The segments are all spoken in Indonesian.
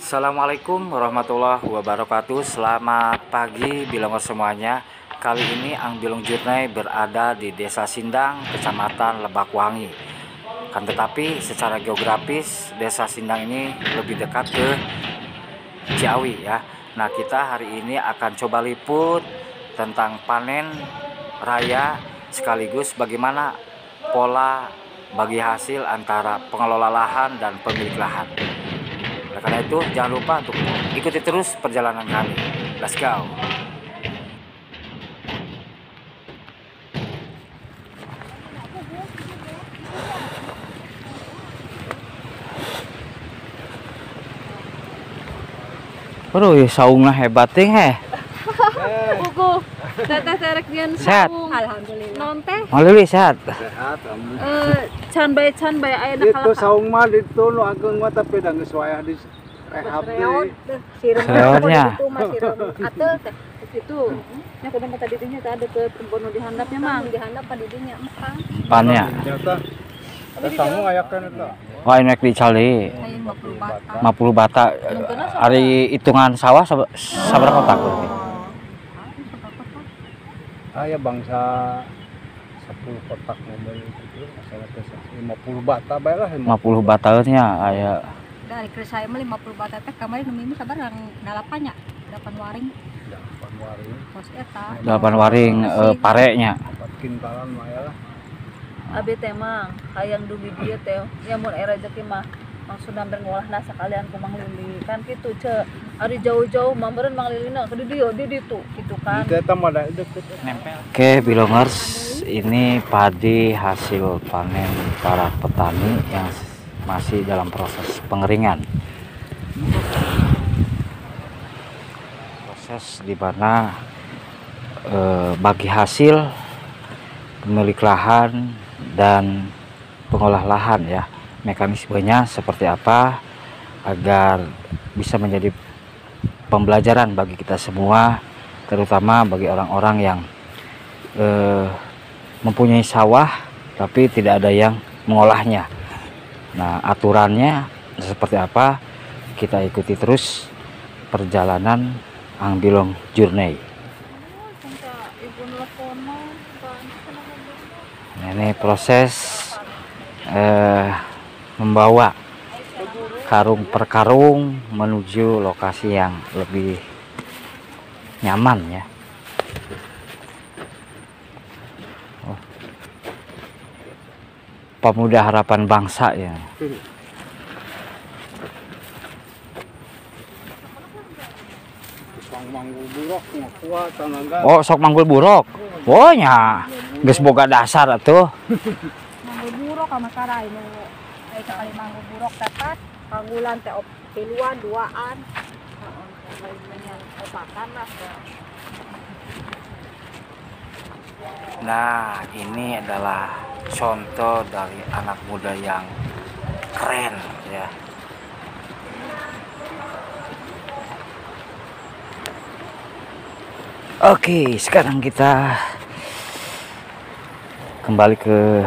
Assalamualaikum warahmatullahi wabarakatuh. Selamat pagi Bilongers semuanya. Kali ini Ang Bilong Jurney berada di Desa Sindang, Kecamatan Lebakwangi. Kan tetapi secara geografis Desa Sindang ini lebih dekat ke Ciawi ya. Nah, kita hari ini akan coba liput tentang panen raya sekaligus bagaimana pola bagi hasil antara pengelola lahan dan pemilik lahan. Oleh karena itu, jangan lupa untuk ikuti terus perjalanan kami. Let's go! Aduh, saungnya hebat ting Buku teteh terek dian saung. Alhamdulillah. Non teh. Malili sehat. Sehat. Can bae aya na Itu saung mah itu nu ageng mah tapi da geus wayah di rehab deui. Sereotnya. Itu mah sireum atuh teh. Itu. Nya kudu tadi teh nya ada ke kebun di handapnya mang di handap pa di dinya mah. Pannya. Ternyata saung ayakeun eta. Wah, ini dicali 50 bata. Hari hitungan sawah saberapa kotak? Aya bangsa 10 kotak mobil itu masalah teh 50 bata bae lah 50 bata nya aya. Dari ke saya mah 50 bata teh kamari nu mimi sabarang 8 waring. 8 waring. Pos eta. 8 waring parenya. 4 kintalan mah ya lah. Abi teh mang hayang dugi dieu teh nya mun era rezeki mah maksud namber ngolahna sakalian ku Mang Lili kan kitu ce ari jauh-jauh mah meureun Mang Lilina di dieu di ditu kitu kan. Eta mah da deket Nempel. Oke, Bilongers, ini padi hasil panen para petani yang masih dalam proses pengeringan. Proses di mana bagi hasil pemilik lahan dan pengolah lahan ya, mekanismenya seperti apa agar bisa menjadi pembelajaran bagi kita semua, terutama bagi orang-orang yang mempunyai sawah tapi tidak ada yang mengolahnya. Nah, aturannya seperti apa, kita ikuti terus perjalanan Ang Bilong Jurney. Ini proses membawa karung per karung menuju lokasi yang lebih nyaman ya. Pemuda Harapan Bangsa ya. Oh, sok manggul buruk. Oh nya, geus boga dasar atuh. Manggul buruk sama sarai nu ai kali manggul buruk tepat panggulan teh tiluan duaan. Nah, ini adalah contoh dari anak muda yang keren ya. Oke, sekarang kita kembali ke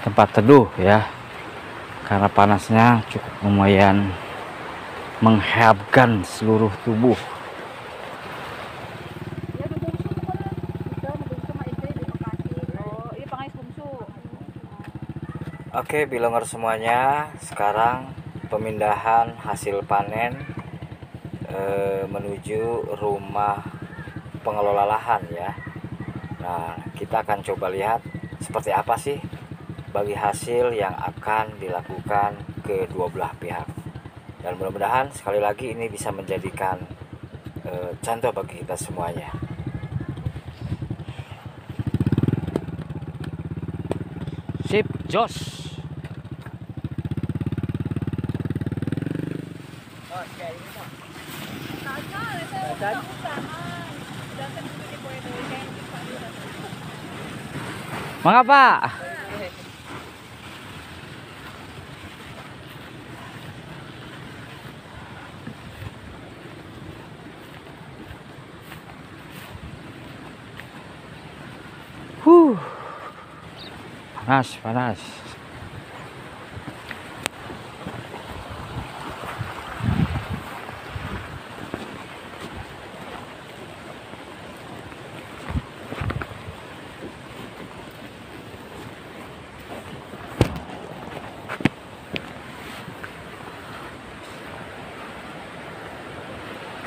tempat teduh ya, karena panasnya cukup lumayan menghapkan seluruh tubuh. Oke, Bilongers semuanya, sekarang pemindahan hasil panen menuju rumah pengelola lahan ya. Nah, kita akan coba lihat seperti apa sih bagi hasil yang akan dilakukan kedua belah pihak. Dan mudah-mudahan sekali lagi ini bisa menjadikan contoh bagi kita semuanya. Sip, jos. Mengapa? Panas.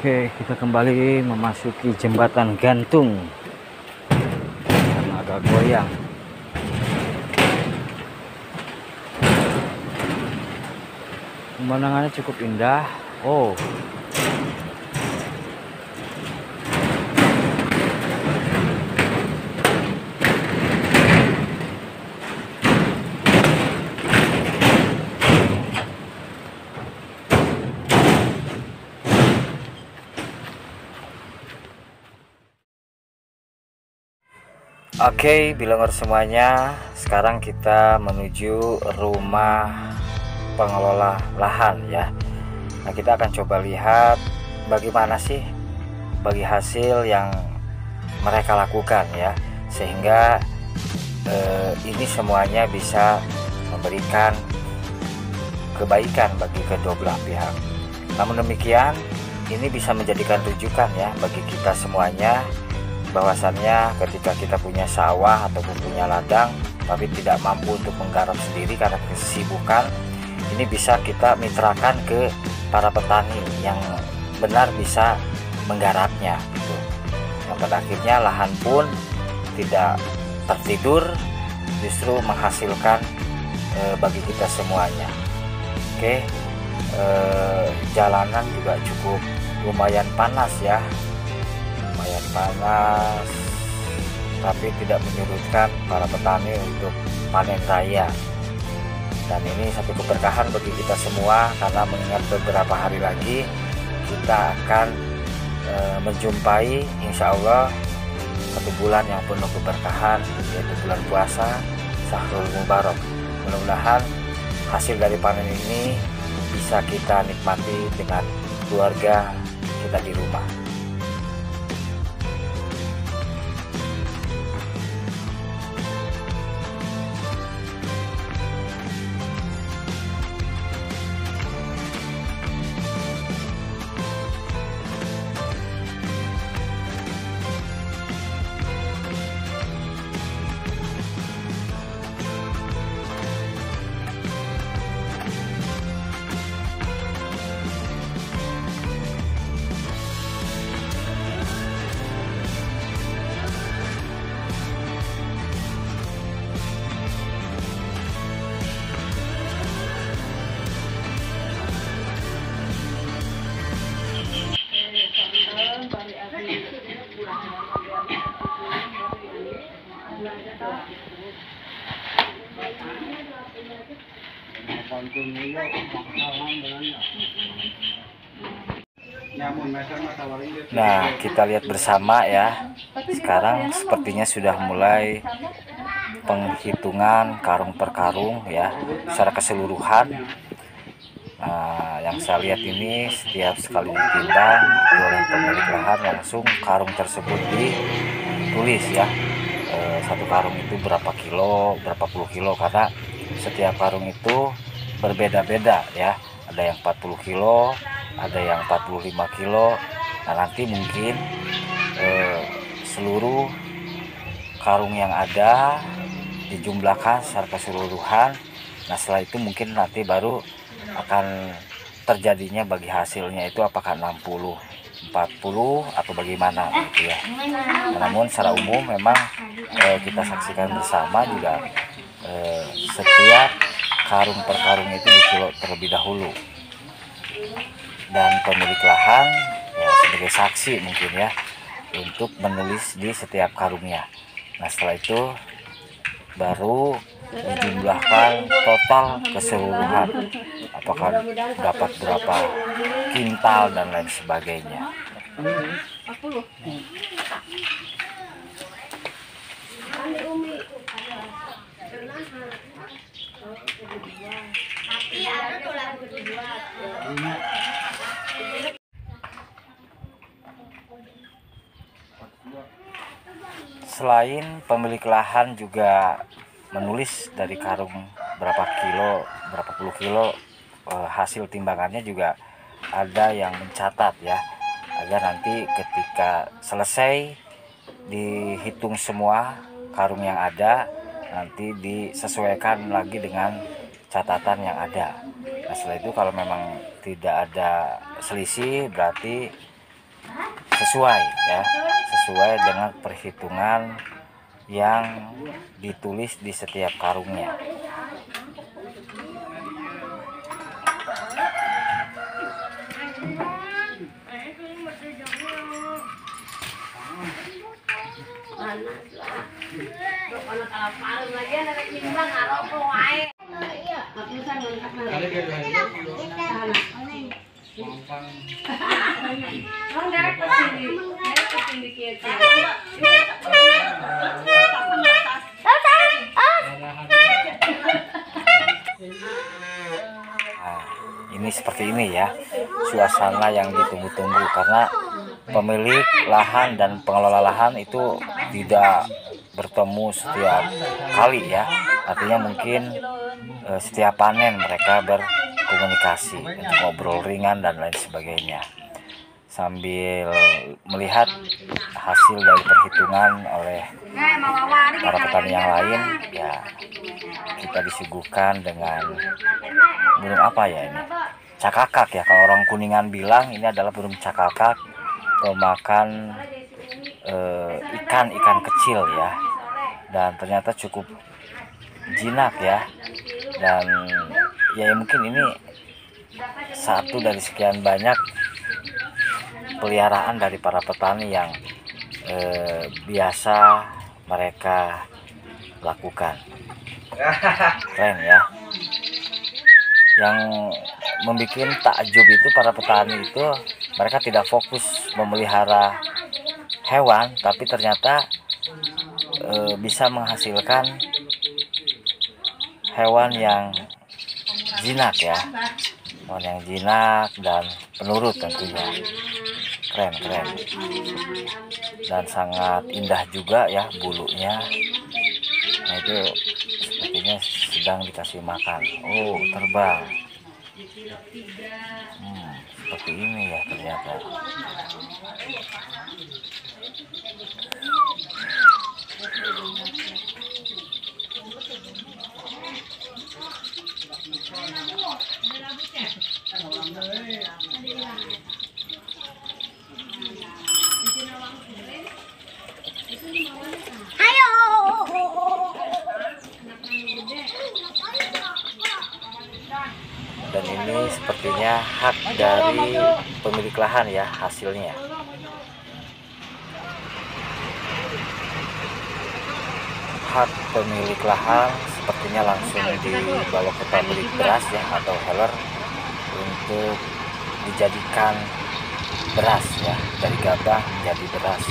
Oke, kita kembali memasuki jembatan gantung karena agak goyang. Pemandangannya cukup indah. Oh, oke, bilangor semuanya, sekarang kita menuju rumah pengelola lahan ya. Nah, kita akan coba lihat bagaimana sih bagi hasil yang mereka lakukan ya, sehingga ini semuanya bisa memberikan kebaikan bagi kedua belah pihak. Namun demikian, ini bisa menjadikan rujukan ya bagi kita semuanya, bahwasannya ketika kita punya sawah ataupun punya ladang tapi tidak mampu untuk menggarap sendiri karena kesibukan, ini bisa kita mitrakan ke para petani yang benar bisa menggarapnya gitu. Yang pada akhirnya lahan pun tidak tertidur, justru menghasilkan bagi kita semuanya. Oke, jalanan juga cukup lumayan panas ya, lumayan panas, tapi tidak menyurutkan para petani untuk panen raya. Dan ini satu keberkahan bagi kita semua, karena mengingat beberapa hari lagi kita akan menjumpai insya Allah satu bulan yang penuh keberkahan, yaitu bulan puasa Syahrul Mubarak. Mudah-mudahan hasil dari panen ini bisa kita nikmati dengan keluarga kita di rumah. Nah, kita lihat bersama ya. Sekarang sepertinya sudah mulai penghitungan karung per karung ya, secara keseluruhan. Nah, yang saya lihat ini setiap sekali ditimbang oleh pemilik lahan, langsung karung tersebut ditulis ya. Satu karung itu berapa kilo, berapa puluh kilo, karena setiap karung itu berbeda-beda ya. Ada yang 40 kilo, ada yang 45 kilo. Nah, nanti mungkin seluruh karung yang ada dijumlahkan secara keseluruhan. Nah, setelah itu mungkin nanti baru akan terjadinya bagi hasilnya itu apakah 60, 40 atau bagaimana gitu ya. Namun secara umum memang kita saksikan bersama juga setiap karung per karung itu dikilo terlebih dahulu, dan pemilik lahan ya sebagai saksi mungkin ya untuk menulis di setiap karungnya. Nah, setelah itu baru dijumlahkan total keseluruhan, apakah dapat berapa kintal dan lain sebagainya. Selain pemilik lahan juga menulis dari karung berapa kilo, berapa puluh kilo hasil timbangannya, juga ada yang mencatat ya, agar nanti ketika selesai dihitung semua karung yang ada, nanti disesuaikan lagi dengan catatan yang ada. Nah, setelah itu kalau memang tidak ada selisih, berarti sesuai ya, sesuai dengan perhitungan yang ditulis di setiap karungnya. Nah, ini seperti ini ya suasana yang ditunggu-tunggu, karena pemilik lahan dan pengelola lahan itu tidak bertemu setiap kali ya, artinya mungkin setiap panen mereka berkomunikasi untuk ngobrol ringan dan lain sebagainya, sambil melihat hasil dari perhitungan oleh para petani yang lain ya. Kita disuguhkan dengan burung apa ya ini, cakakak ya, kalau orang Kuningan bilang ini adalah burung cakakak, pemakan ikan kecil ya, dan ternyata cukup jinak ya, dan ya mungkin ini satu dari sekian banyak peliharaan dari para petani yang biasa mereka lakukan. Keren ya. Yang membuat takjub itu para petani itu mereka tidak fokus memelihara hewan, tapi ternyata bisa menghasilkan hewan yang jinak ya, hewan yang jinak dan penurut tentunya. Keren dan sangat indah juga ya bulunya. Nah itu sepertinya sedang dikasih makan. Oh, terbang. Seperti ini ya ternyata. Dan ini sepertinya hak dari pemilik lahan ya hasilnya. Hak pemilik lahan sepertinya langsung dibawa ke pabrik beras ya atau heller untuk dijadikan beras ya, dari gabah menjadi beras.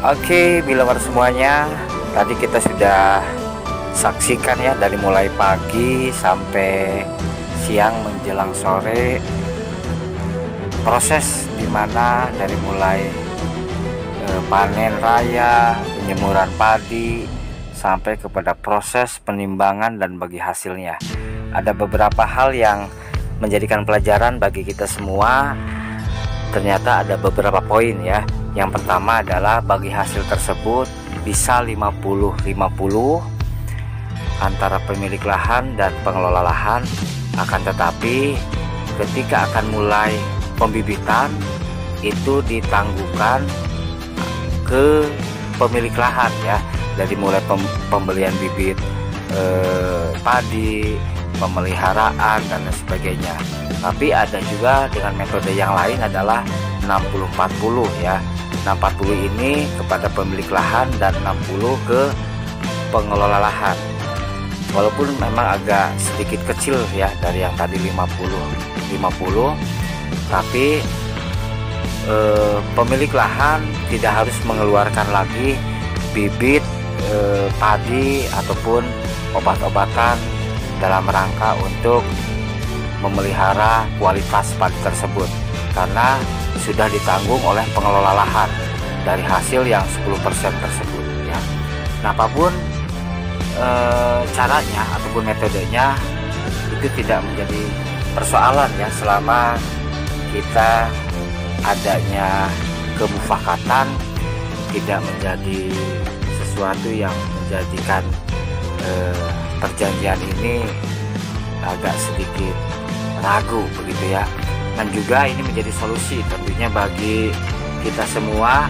Oke, bilangkan semuanya, tadi kita sudah saksikan ya dari mulai pagi sampai siang menjelang sore proses dimana dari mulai panen raya, penyemuran padi sampai kepada proses penimbangan dan bagi hasilnya. Ada beberapa hal yang menjadikan pelajaran bagi kita semua. Ternyata ada beberapa poin ya. Yang pertama adalah bagi hasil tersebut bisa 50-50 antara pemilik lahan dan pengelola lahan. Akan tetapi ketika akan mulai pembibitan itu ditangguhkan ke pemilik lahan ya, dari mulai pembelian bibit padi, pemeliharaan dan lain sebagainya. Tapi ada juga dengan metode yang lain adalah 60-40 ya. 60 ini kepada pemilik lahan dan 60 ke pengelola lahan. Walaupun memang agak sedikit kecil ya dari yang tadi 50, tapi pemilik lahan tidak harus mengeluarkan lagi bibit padi ataupun obat-obatan dalam rangka untuk memelihara kualitas padi tersebut, karena sudah ditanggung oleh pengelola lahan dari hasil yang 10% tersebut ya. Nah, apapun caranya ataupun metodenya itu tidak menjadi persoalan ya, selama kita adanya kemufakatan, tidak menjadi sesuatu yang menjadikan perjanjian ini agak sedikit ragu begitu ya. Dan juga ini menjadi solusi tentunya bagi kita semua,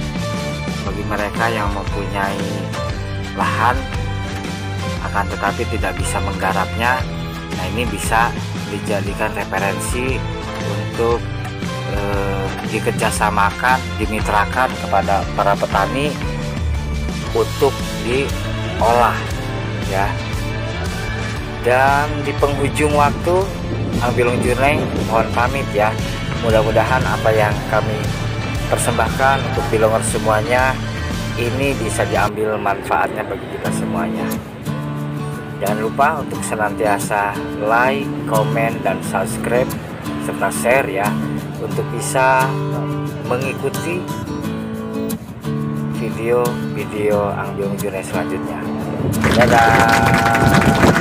bagi mereka yang mempunyai lahan akan tetapi tidak bisa menggarapnya. Nah, ini bisa dijadikan referensi untuk dikerjasamakan, dimitrakan kepada para petani untuk diolah ya. Dan di penghujung waktu, Ang Bilung Jurnay mohon pamit ya. Mudah-mudahan apa yang kami persembahkan untuk Bilongers semuanya ini bisa diambil manfaatnya bagi kita semuanya. Jangan lupa untuk senantiasa like, komen, dan subscribe serta share ya, untuk bisa mengikuti video-video Ang Bilung Jurnay selanjutnya. Dadah.